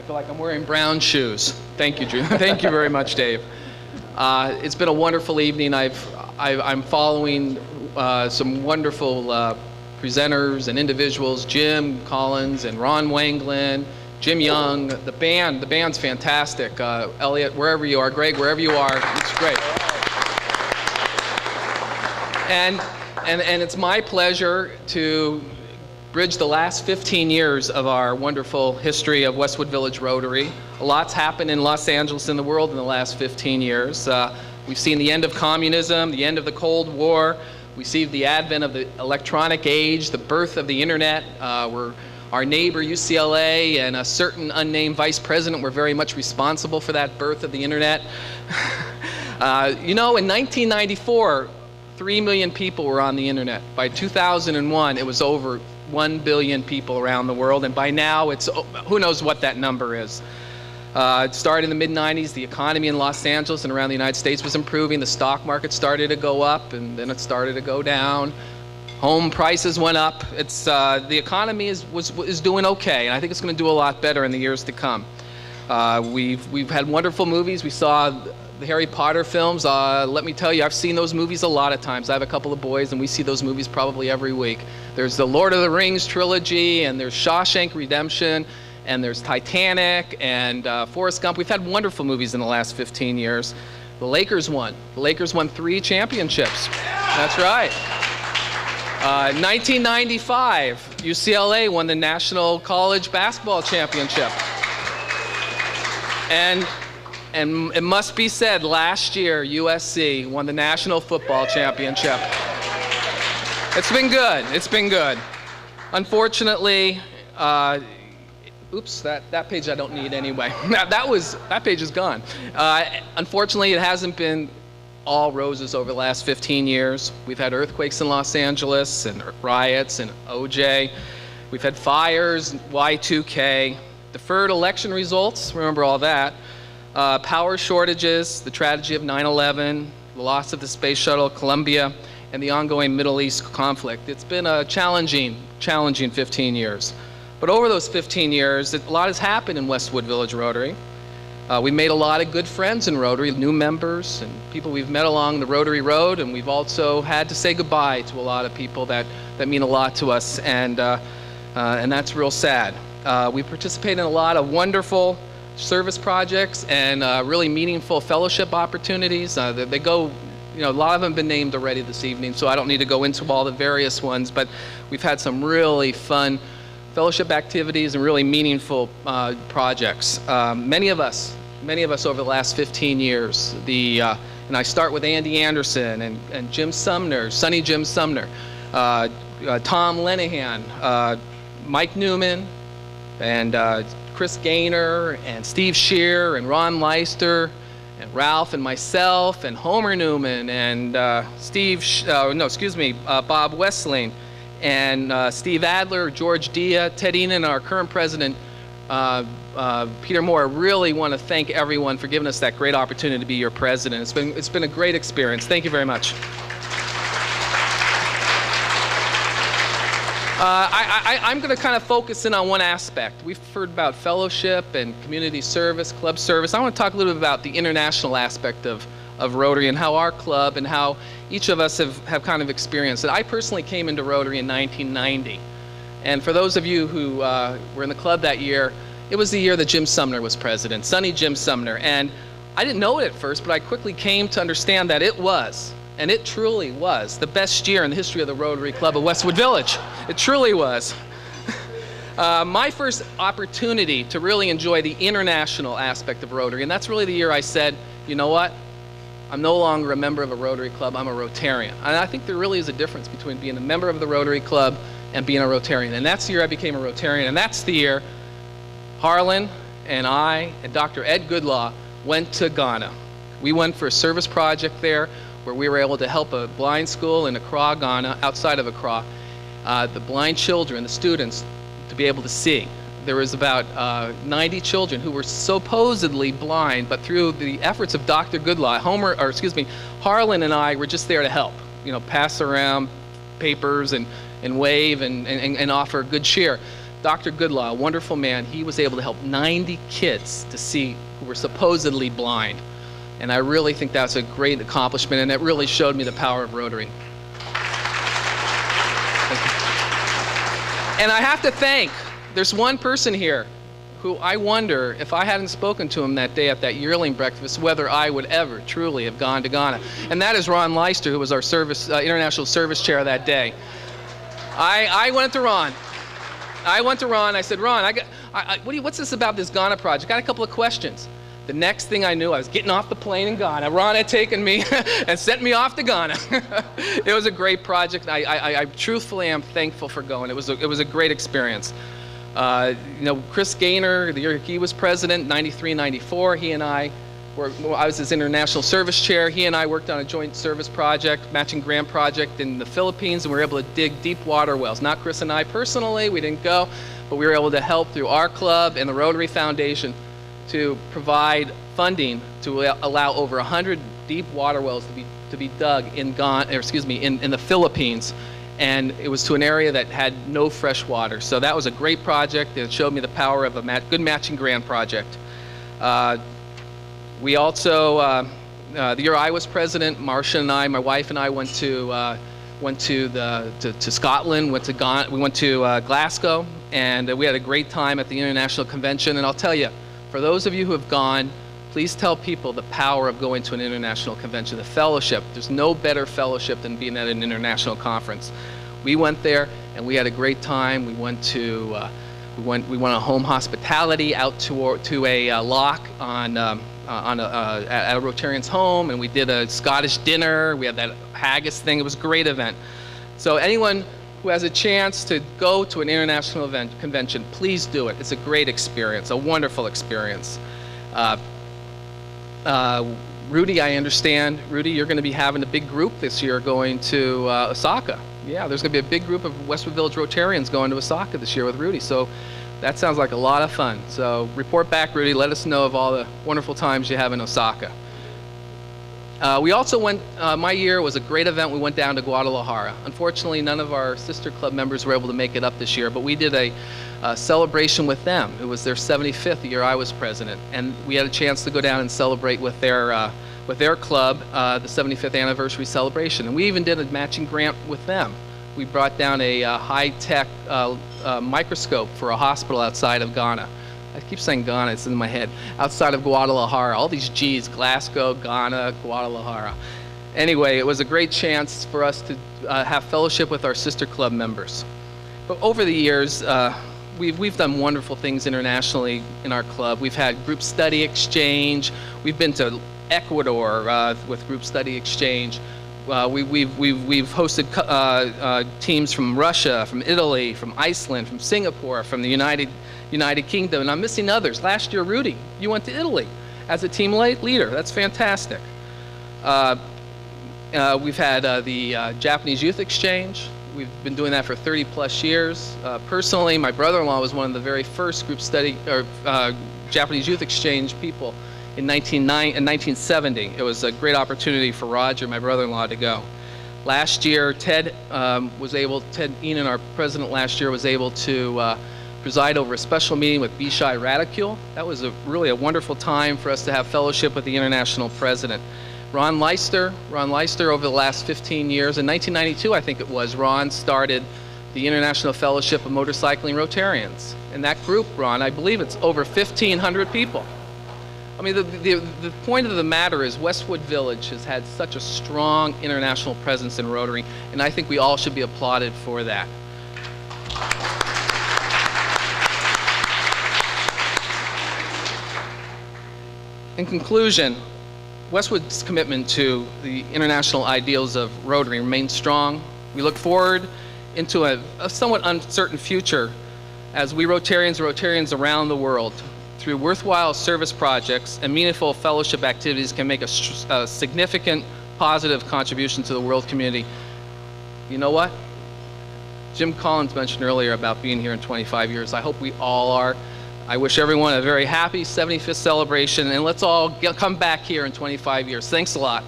I feel like I'm wearing brown shoes. Thank you, Drew. Thank you very much, Dave. It's been a wonderful evening. I'm following some wonderful presenters and individuals, Jim Collins and Ron Wanglin, Jim Young, the band's fantastic. Elliot, wherever you are, Greg, wherever you are, it's great. And it's my pleasure to bridge the last 15 years of our wonderful history of Westwood Village Rotary. A lot's happened in Los Angeles and the world in the last 15 years. We've seen the end of communism, the end of the Cold War. We see the advent of the electronic age, the birth of the internet. Our neighbor UCLA and a certain unnamed vice president were very much responsible for that birth of the internet. You know, in 1994, 3 million people were on the internet. By 2001, it was over 1 billion people around the world, and by now it's, who knows what that number is. It started in the mid-90s. The economy in Los Angeles and around the United States was improving. The stock market started to go up, and then it started to go down. Home prices went up. It's the economy is doing okay, and I think it's going to do a lot better in the years to come. We've had wonderful movies. We saw the Harry Potter films. Let me tell you, I've seen those movies a lot of times. I have a couple of boys, and we see those movies probably every week. There's the Lord of the Rings trilogy, and there's Shawshank Redemption, and there's Titanic, and Forrest Gump. We've had wonderful movies in the last 15 years. The Lakers won. The Lakers won 3 championships. That's right. 1995, UCLA won the National College Basketball Championship. And it must be said, last year, USC won the National Football Championship. It's been good. It's been good. Unfortunately, oops, that page I don't need anyway. That page is gone. Unfortunately, it hasn't been all roses over the last 15 years. We've had earthquakes in Los Angeles and riots and OJ. We've had fires, Y2K, deferred election results, remember all that. Power shortages, the tragedy of 9/11, the loss of the space shuttle Columbia, and the ongoing Middle East conflict. It's been a challenging 15 years. But over those 15 years, a lot has happened in Westwood Village Rotary. We made a lot of good friends in Rotary, new members and people we've met along the Rotary Road, and we've also had to say goodbye to a lot of people that mean a lot to us, and that's real sad. We participate in a lot of wonderful service projects and really meaningful fellowship opportunities. They go, you know, a lot of them have been named already this evening, so I don't need to go into all the various ones, but we've had some really fun fellowship activities and really meaningful projects. Many of us over the last 15 years, and I start with Andy Anderson and Jim Sumner, Sonny Jim Sumner, Tom Lenahan, Mike Newman, and Chris Gaynor, and Steve Shear, and Ron Leister, and Ralph, and myself, and Homer Newman, and Bob Westling, and Steve Adler, George Dia, Ted Enan, our current president, Peter Moore. I really want to thank everyone for giving us that great opportunity to be your president. It's been a great experience. Thank you very much. I'm going to kind of focus in on one aspect. We've heard about fellowship and community service, club service. I want to talk a little bit about the international aspect of Rotary and how our club and how each of us have kind of experienced it. I personally came into Rotary in 1990. And for those of you who were in the club that year, it was the year that Jim Sumner was president, Sonny Jim Sumner. And I didn't know it at first, but I quickly came to understand that it was, and it truly was, the best year in the history of the Rotary Club of Westwood Village. It truly was. My first opportunity to really enjoy the international aspect of Rotary, and that's really the year I said, you know what? I'm no longer a member of a Rotary Club, I'm a Rotarian. And I think there really is a difference between being a member of the Rotary Club and being a Rotarian. And that's the year I became a Rotarian, and that's the year Harlan and I and Dr. Ed Goodlaw went to Ghana. We went for a service project there where we were able to help a blind school in Accra, Ghana, outside of Accra, the blind children, the students, to be able to see. There was about 90 children who were supposedly blind, but through the efforts of Dr. Goodlaw, Harlan and I were just there to help, you know, pass around papers and wave and offer good cheer. Dr. Goodlaw, a wonderful man, he was able to help 90 kids to see who were supposedly blind. And I really think that's a great accomplishment, and it really showed me the power of Rotary. And I have to thank, there's one person here who I wonder if I hadn't spoken to him that day at that yearling breakfast, whether I would ever truly have gone to Ghana. And that is Ron Leister, who was our international service chair that day. I went to Ron. I said, Ron, what's this about this Ghana project? I got a couple of questions. The next thing I knew, I was getting off the plane in Ghana. Ron had taken me and sent me off to Ghana. It was a great project. I truthfully am thankful for going. It was a great experience. Chris Gaynor, the year he was president, 93, 94, he and I was his international service chair. He and I worked on a joint service project, matching grant project in the Philippines, and we were able to dig deep water wells. Not Chris and I personally, we didn't go, but we were able to help through our club and the Rotary Foundation to provide funding to allow over 100 deep water wells to be dug in the Philippines. And it was to an area that had no fresh water. So that was a great project. It showed me the power of a good matching grant project. We also, the year I was president, Marcia and I, my wife and I, went to Scotland, went to Ghana, we went to Glasgow, and we had a great time at the International Convention. And I'll tell you, for those of you who have gone, please tell people the power of going to an international convention, the fellowship. There's no better fellowship than being at an international conference. We went there and we had a great time. We went on a home hospitality out to a lock at a Rotarian's home, and we did a Scottish dinner. We had that haggis thing. It was a great event. So anyone who has a chance to go to an international convention, please do it. It's a great experience, a wonderful experience. Rudy, I understand, Rudy, you're going to be having a big group this year going to Osaka. Yeah, there's going to be a big group of Westwood Village Rotarians going to Osaka this year with Rudy. So that sounds like a lot of fun. So report back, Rudy. Let us know of all the wonderful times you have in Osaka. We also went, my year was a great event. We went down to Guadalajara. Unfortunately, none of our sister club members were able to make it up this year, but we did a celebration with them. It was their 75th, the year I was president, and we had a chance to go down and celebrate with their club, the 75th anniversary celebration. And we even did a matching grant with them. We brought down a high-tech microscope for a hospital outside of Ghana. I keep saying Ghana, it's in my head. Outside of Guadalajara, all these G's, Glasgow, Ghana, Guadalajara. Anyway, it was a great chance for us to have fellowship with our sister club members. But over the years, we've done wonderful things internationally in our club. We've had group study exchange. We've been to Ecuador with group study exchange. We've hosted teams from Russia, from Italy, from Iceland, from Singapore, from the United Kingdom, and I'm missing others. Last year, Rudy, you went to Italy as a team leader. That's fantastic. We've had the Japanese Youth Exchange. We've been doing that for 30 plus years. Personally, my brother-in-law was one of the very first group study or Japanese Youth Exchange people in 1970. It was a great opportunity for Roger, my brother-in-law, to go. Last year, Ted Enan, our president last year, was able to preside over a special meeting with Bishai Radicule. That was really a wonderful time for us to have fellowship with the international president. Ron Leister over the last 15 years, in 1992 I think it was, Ron started the International Fellowship of Motorcycling Rotarians. And that group, Ron, I believe it's over 1,500 people. I mean, the point of the matter is Westwood Village has had such a strong international presence in Rotary, and I think we all should be applauded for that. In conclusion, Westwood's commitment to the international ideals of Rotary remains strong. We look forward into a somewhat uncertain future as we Rotarians around the world, through worthwhile service projects and meaningful fellowship activities, can make a significant positive contribution to the world community. You know what? Jim Collins mentioned earlier about being here in 25 years. I hope we all are. I wish everyone a very happy 75th celebration, and let's all come back here in 25 years. Thanks a lot.